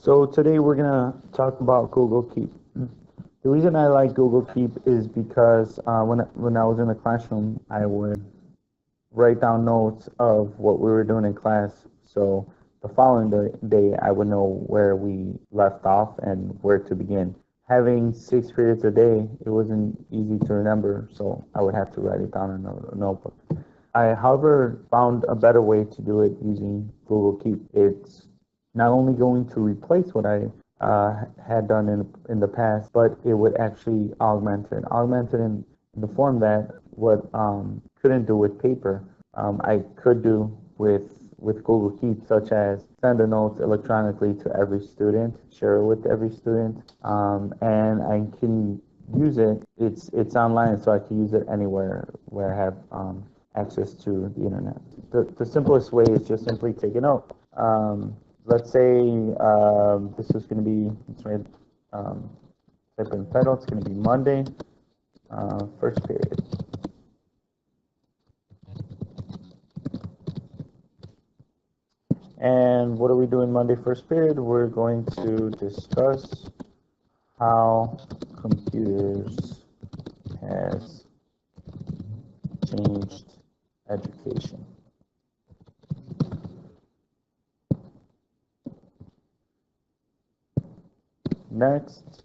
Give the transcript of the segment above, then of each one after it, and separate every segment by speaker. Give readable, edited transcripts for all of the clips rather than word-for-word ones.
Speaker 1: So today we're gonna talk about Google Keep. The reason I like Google Keep is because when I was in the classroom, I would write down notes of what we were doing in class. So the following day, I would know where we left off and where to begin. Having 6 periods a day, it wasn't easy to remember, so I would have to write it down in a notebook. I, however, found a better way to do it using Google Keep. It's not only going to replace what I had done in the past, but it would actually augment it in the form that what couldn't do with paper, I could do with Google Keep, such as send the notes electronically to every student, share it with every student, and I can use it. It's online, so I can use it anywhere where I have access to the internet. The simplest way is just simply take a note. Let's say this is going to be, let's write, type in title, it's going to be Monday, first period. And what are we doing Monday first period? We're going to discuss how computers has changed education. Next,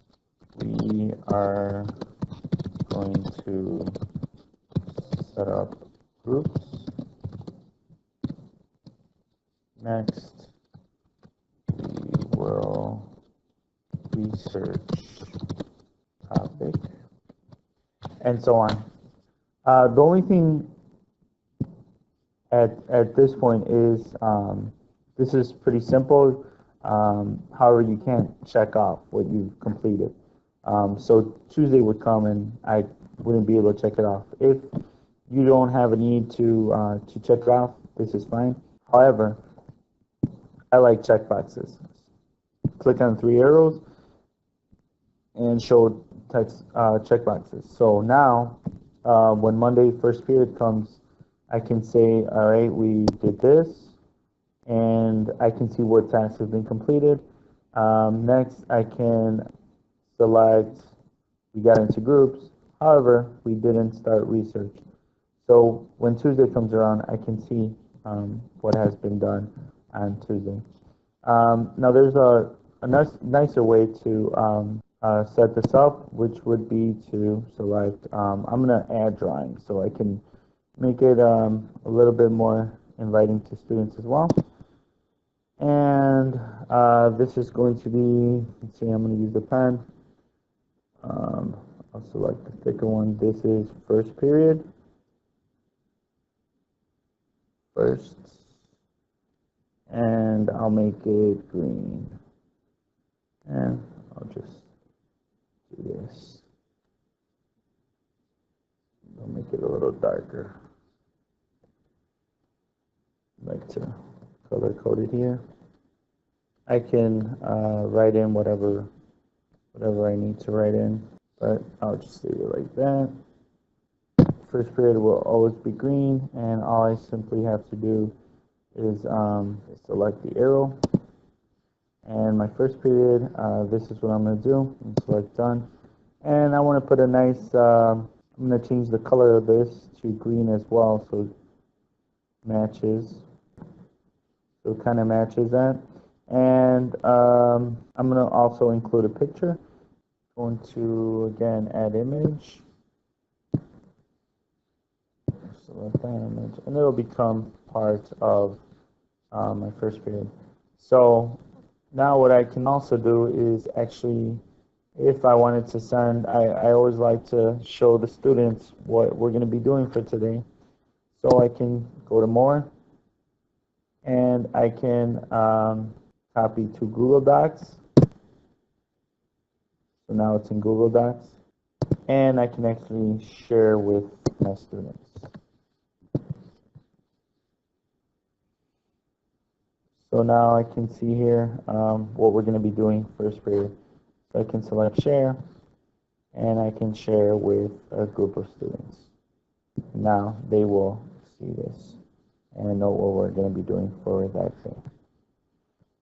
Speaker 1: we are going to set up groups. Next, we will research topic, and so on. The only thing at this point is this is pretty simple. However, you can't check off what you've completed. So Tuesday would come and I wouldn't be able to check it off. If you don't have a need to check it off, this is fine. However, I like checkboxes. Click on 3 arrows and show text checkboxes. So now, when Monday first period comes, I can say, all right, we did this, and I can see what tasks have been completed. Next, I can select, we got into groups. However, we didn't start research. So when Tuesday comes around, I can see what has been done on Tuesday. Now there's a nicer way to set this up, which would be to select, I'm going to add drawing so I can make it a little bit more inviting to students as well. And this is going to be, let's see, I'm going to use the pen. I'll select the thicker one. This is first period. First. And I'll make it green. And I'll just do this. I'll make it a little darker. I like to color code it here. I can write in whatever I need to write in, but I'll just leave it like that. First period will always be green, and all I simply have to do is select the arrow. And my first period, this is what I'm going to do. And select done. And I want to put a nice, I'm going to change the color of this to green as well, so it matches. So it kind of matches that. And I'm going to also include a picture. Going to, again, add image. Select that image. And it'll become part of my first period. So now what I can also do is actually, if I wanted to send, I always like to show the students what we're going to be doing for today. So I can go to more, and I can copy to Google Docs. So now it's in Google Docs, and I can actually share with my students. So now I can see here what we're going to be doing first period. So I can select share, and I can share with a group of students. Now they will see this and know what we're going to be doing for that day.